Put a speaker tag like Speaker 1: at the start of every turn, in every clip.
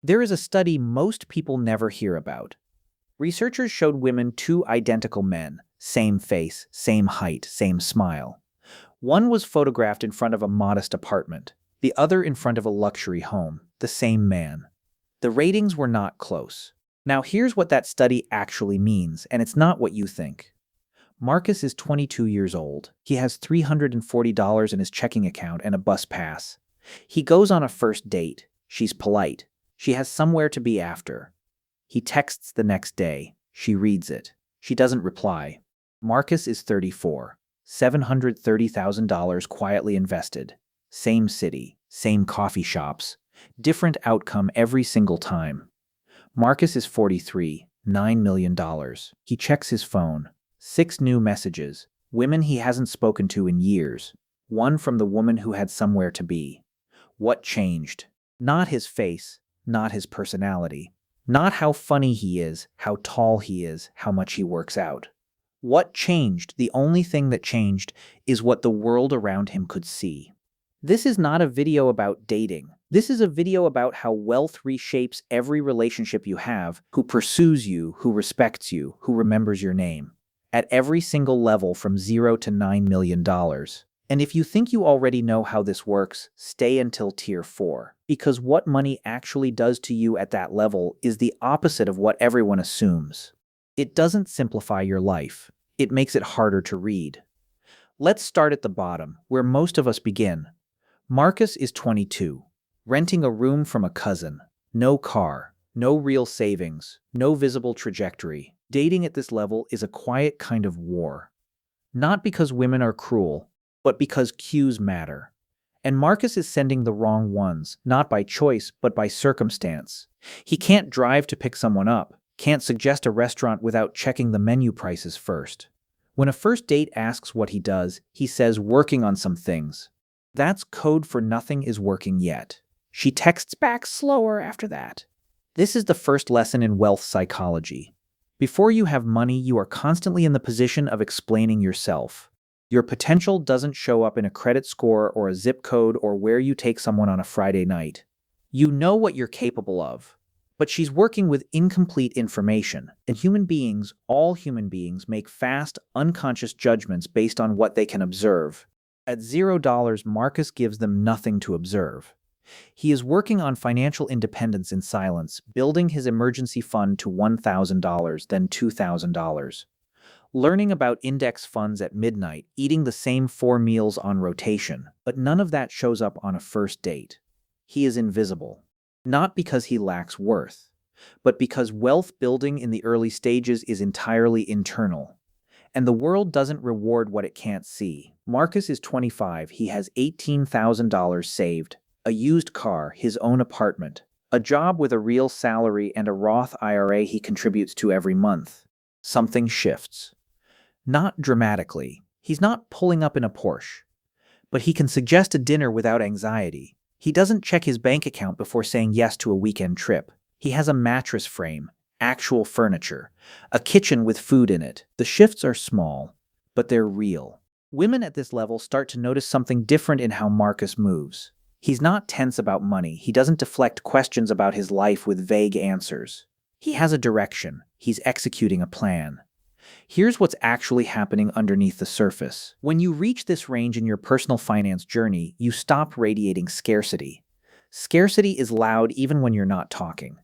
Speaker 1: There is a study most people never hear about. Researchers showed women two identical men, same face, same height, same smile. One was photographed in front of a modest apartment, the other in front of a luxury home, the same man. The ratings were not close. Now here's what that study actually means, and it's not what you think. Marcus is 22 years old. He has $340 in his checking account and a bus pass. He goes on a first date. She's polite. She has somewhere to be after. He texts the next day. She reads it. She doesn't reply. Marcus is 34. $730,000 quietly invested. Same city, same coffee shops. Different outcome every single time. Marcus is 43. $9 million. He checks his phone. 6 new messages. Women he hasn't spoken to in years. One from the woman who had somewhere to be. What changed? Not his face, not his personality. Not how funny he is, how tall he is, how much he works out. What changed, the only thing that changed, is what the world around him could see. This is not a video about dating. This is a video about how wealth reshapes every relationship you have, who pursues you, who respects you, who remembers your name. At every single level from 0 to $9 million. And if you think you already know how this works, stay until Tier 4. Because what money actually does to you at that level is the opposite of what everyone assumes. It doesn't simplify your life. It makes it harder to read. Let's start at the bottom, where most of us begin. Marcus is 22, renting a room from a cousin. No car, no real savings, no visible trajectory. Dating at this level is a quiet kind of war. Not because women are cruel, but because cues matter. And Marcus is sending the wrong ones, not by choice, but by circumstance. He can't drive to pick someone up, can't suggest a restaurant without checking the menu prices first. When a first date asks what he does, he says working on some things. That's code for nothing is working yet. She texts back slower after that. This is the first lesson in wealth psychology. Before you have money, you are constantly in the position of explaining yourself. Your potential doesn't show up in a credit score or a zip code or where you take someone on a Friday night. You know what you're capable of. But she's working with incomplete information, and human beings, all human beings, make fast, unconscious judgments based on what they can observe. At $0, Marcus gives them nothing to observe. He is working on financial independence in silence, building his emergency fund to $1,000, then $2,000. Learning about index funds at midnight, eating the same 4 meals on rotation, but none of that shows up on a first date. He is invisible. Not because he lacks worth, but because wealth building in the early stages is entirely internal. And the world doesn't reward what it can't see. Marcus is 25. He has $18,000 saved. A used car, his own apartment, a job with a real salary, and a Roth IRA he contributes to every month. Something shifts. Not dramatically. He's not pulling up in a Porsche. But he can suggest a dinner without anxiety. He doesn't check his bank account before saying yes to a weekend trip. He has a mattress frame, actual furniture, a kitchen with food in it. The shifts are small, but they're real. Women at this level start to notice something different in how Marcus moves. He's not tense about money. He doesn't deflect questions about his life with vague answers. He has a direction. He's executing a plan. Here's what's actually happening underneath the surface. When you reach this range in your personal finance journey, you stop radiating scarcity. Scarcity is loud even when you're not talking.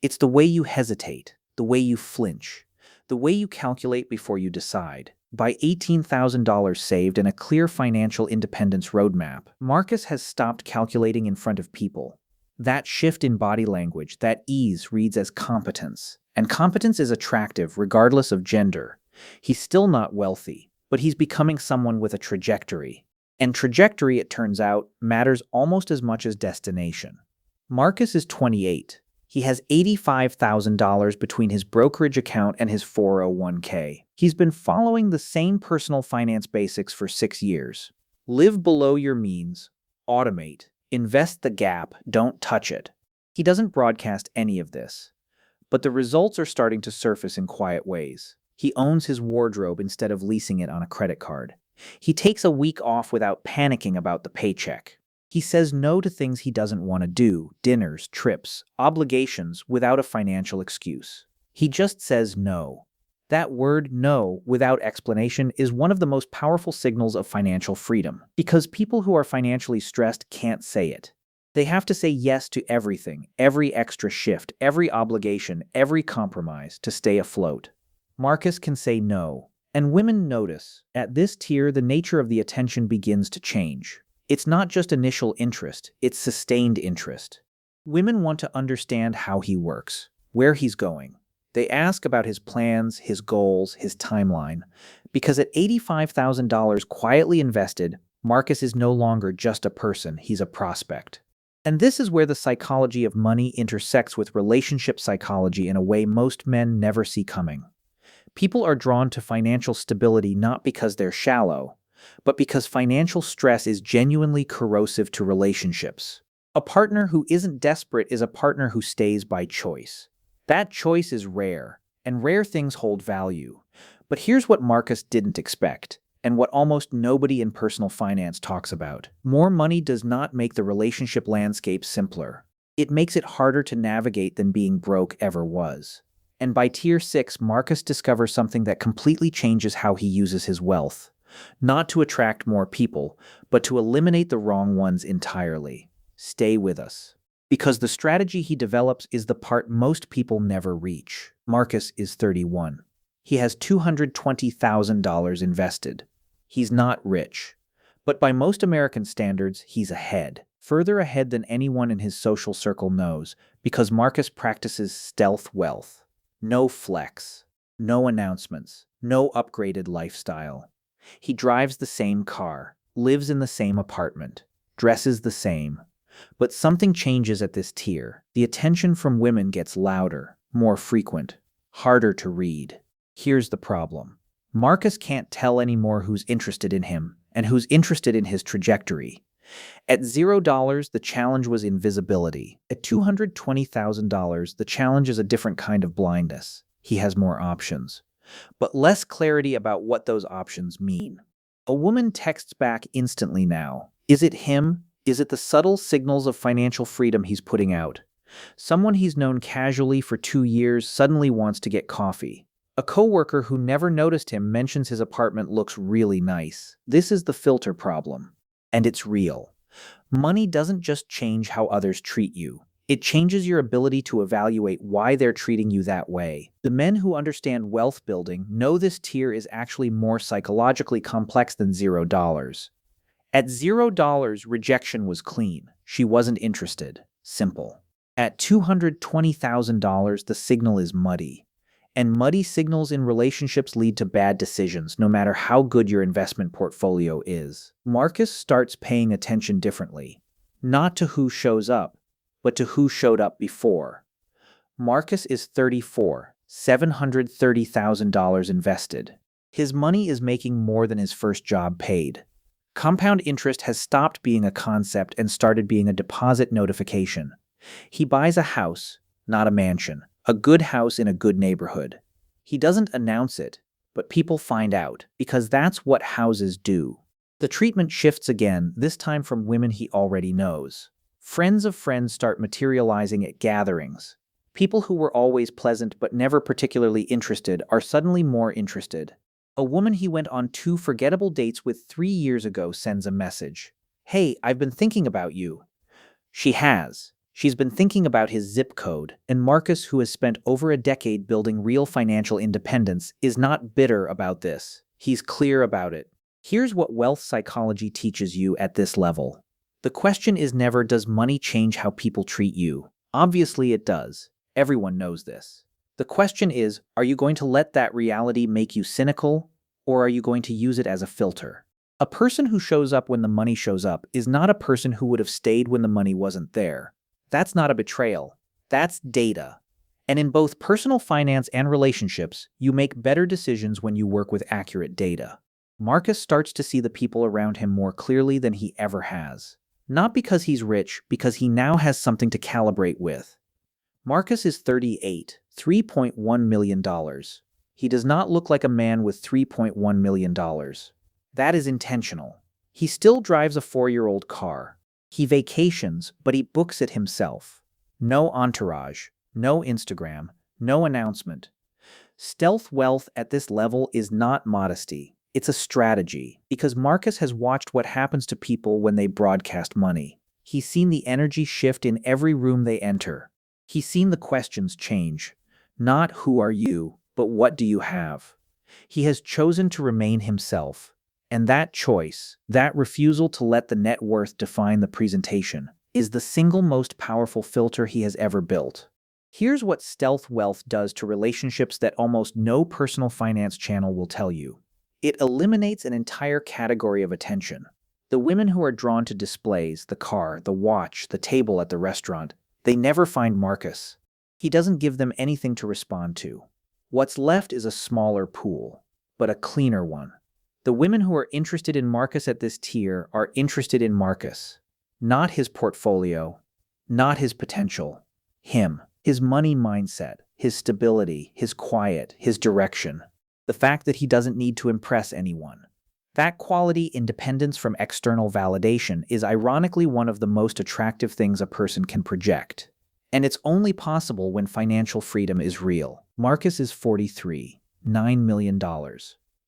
Speaker 1: It's the way you hesitate, the way you flinch, the way you calculate before you decide. By $18,000 saved and a clear financial independence roadmap, Marcus has stopped calculating in front of people. That shift in body language, that ease, reads as competence. And competence is attractive regardless of gender. He's still not wealthy, but he's becoming someone with a trajectory. And trajectory, it turns out, matters almost as much as destination. Marcus is 28. He has $85,000 between his brokerage account and his 401k. He's been following the same personal finance basics for 6 years. Live below your means, automate, invest the gap, don't touch it. He doesn't broadcast any of this, but the results are starting to surface in quiet ways. He owns his wardrobe instead of leasing it on a credit card. He takes a week off without panicking about the paycheck. He says no to things he doesn't want to do, dinners, trips, obligations, without a financial excuse. He just says no. That word no, without explanation, is one of the most powerful signals of financial freedom, because people who are financially stressed can't say it. They have to say yes to everything, every extra shift, every obligation, every compromise to stay afloat. Marcus can say no, and women notice. At this tier, the nature of the attention begins to change. It's not just initial interest, it's sustained interest. Women want to understand how he works, where he's going. They ask about his plans, his goals, his timeline, because at $85,000 quietly invested, Marcus is no longer just a person, he's a prospect. And this is where the psychology of money intersects with relationship psychology in a way most men never see coming. People are drawn to financial stability not because they're shallow, but because financial stress is genuinely corrosive to relationships. A partner who isn't desperate is a partner who stays by choice. That choice is rare, and rare things hold value. But here's what Marcus didn't expect, and what almost nobody in personal finance talks about. More money does not make the relationship landscape simpler. It makes it harder to navigate than being broke ever was. And by tier 6, Marcus discovers something that completely changes how he uses his wealth. Not to attract more people, but to eliminate the wrong ones entirely. Stay with us. Because the strategy he develops is the part most people never reach. Marcus is 31. He has $220,000 invested. He's not rich. But by most American standards, he's ahead. Further ahead than anyone in his social circle knows, because Marcus practices stealth wealth. No flex. No announcements. No upgraded lifestyle. He drives the same car, lives in the same apartment, dresses the same. But something changes at this tier. The attention from women gets louder, more frequent, harder to read. Here's the problem. Marcus can't tell anymore who's interested in him and who's interested in his trajectory. At $0, the challenge was invisibility. At $220,000, the challenge is a different kind of blindness. He has more options, but less clarity about what those options mean. A woman texts back instantly now. Is it him? Is it the subtle signals of financial freedom he's putting out? Someone he's known casually for 2 years suddenly wants to get coffee. A coworker who never noticed him mentions his apartment looks really nice. This is the filter problem. And it's real. Money doesn't just change how others treat you. It changes your ability to evaluate why they're treating you that way. The men who understand wealth building know this tier is actually more psychologically complex than $0. At $0, rejection was clean. She wasn't interested. Simple. At $220,000, the signal is muddy. And muddy signals in relationships lead to bad decisions, no matter how good your investment portfolio is. Marcus starts paying attention differently. Not to who shows up, but to who showed up before. Marcus is 34, $730,000 invested. His money is making more than his first job paid. Compound interest has stopped being a concept and started being a deposit notification. He buys a house, not a mansion, a good house in a good neighborhood. He doesn't announce it, but people find out, because that's what houses do. The treatment shifts again, this time from women he already knows. Friends of friends start materializing at gatherings. People who were always pleasant but never particularly interested are suddenly more interested. A woman he went on 2 forgettable dates with 3 years ago sends a message. "Hey, I've been thinking about you." She has. She's been thinking about his zip code, and Marcus, who has spent over a decade building real financial independence, is not bitter about this. He's clear about it. Here's what wealth psychology teaches you at this level. The question is never, does money change how people treat you? Obviously it does. Everyone knows this. The question is, are you going to let that reality make you cynical, or are you going to use it as a filter? A person who shows up when the money shows up is not a person who would have stayed when the money wasn't there. That's not a betrayal. That's data. And in both personal finance and relationships, you make better decisions when you work with accurate data. Marcus starts to see the people around him more clearly than he ever has. Not because he's rich, because he now has something to calibrate with. Marcus is 38, $3.1 million. He does not look like a man with $3.1 million. That is intentional. He still drives a 4-year-old car. He vacations, but he books it himself. No entourage, no Instagram, no announcement. Stealth wealth at this level is not modesty. It's a strategy, because Marcus has watched what happens to people when they broadcast money. He's seen the energy shift in every room they enter. He's seen the questions change. Not who are you, but what do you have? He has chosen to remain himself. And that choice, that refusal to let the net worth define the presentation, is the single most powerful filter he has ever built. Here's what stealth wealth does to relationships that almost no personal finance channel will tell you. It eliminates an entire category of attention. The women who are drawn to displays, the car, the watch, the table at the restaurant, they never find Marcus. He doesn't give them anything to respond to. What's left is a smaller pool, but a cleaner one. The women who are interested in Marcus at this tier are interested in Marcus, not his portfolio, not his potential, him, his money mindset, his stability, his quiet, his direction, the fact that he doesn't need to impress anyone. That quality independence from external validation is ironically one of the most attractive things a person can project. And it's only possible when financial freedom is real. Marcus is 43, $9 million.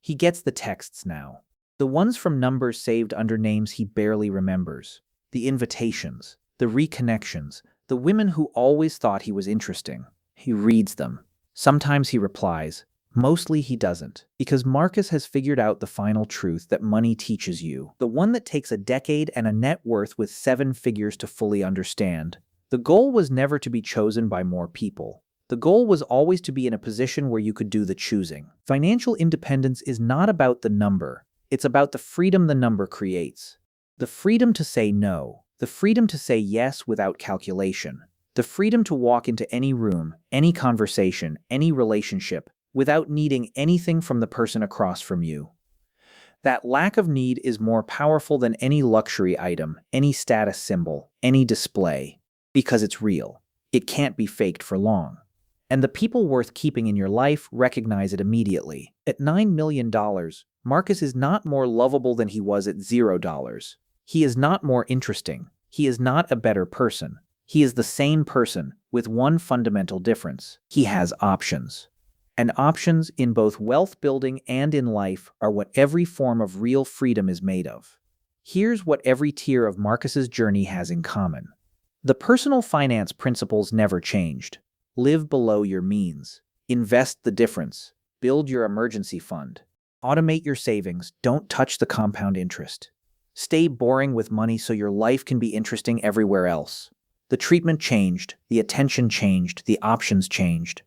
Speaker 1: He gets the texts now. The ones from numbers saved under names he barely remembers. The invitations, the reconnections, the women who always thought he was interesting. He reads them. Sometimes he replies. Mostly he doesn't, because Marcus has figured out the final truth that money teaches you, the one that takes a decade and a net worth with 7 figures to fully understand. The goal was never to be chosen by more people. The goal was always to be in a position where you could do the choosing. Financial independence is not about the number. It's about the freedom the number creates. The freedom to say no. The freedom to say yes without calculation. The freedom to walk into any room, any conversation, any relationship, without needing anything from the person across from you. That lack of need is more powerful than any luxury item, any status symbol, any display, because it's real. It can't be faked for long. And the people worth keeping in your life recognize it immediately. At $9 million, Marcus is not more lovable than he was at $0. He is not more interesting. He is not a better person. He is the same person, with one fundamental difference. He has options. And options in both wealth building and in life are what every form of real freedom is made of. Here's what every tier of Marcus's journey has in common. The personal finance principles never changed. Live below your means. Invest the difference. Build your emergency fund. Automate your savings. Don't touch the compound interest. Stay boring with money so your life can be interesting everywhere else. The treatment changed. The attention changed. The options changed.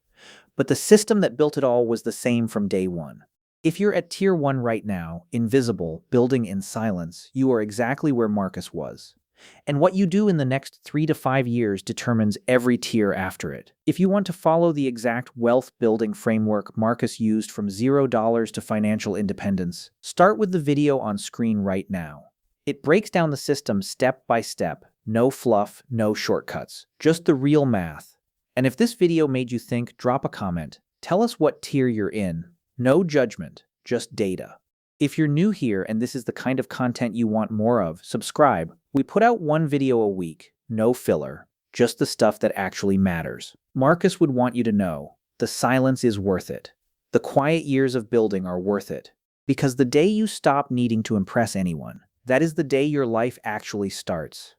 Speaker 1: But the system that built it all was the same from day one. If you're at tier 1 right now, invisible, building in silence, you are exactly where Marcus was. And what you do in the next 3 to 5 years determines every tier after it. If you want to follow the exact wealth-building framework Marcus used from $0 to financial independence, start with the video on screen right now. It breaks down the system step by step. No fluff, no shortcuts. Just the real math. And if this video made you think, drop a comment. Tell us what tier you're in. No judgment, just data. If you're new here and this is the kind of content you want more of, subscribe. We put out 1 video a week, no filler, just the stuff that actually matters. Marcus would want you to know, the silence is worth it. The quiet years of building are worth it. Because the day you stop needing to impress anyone, that is the day your life actually starts.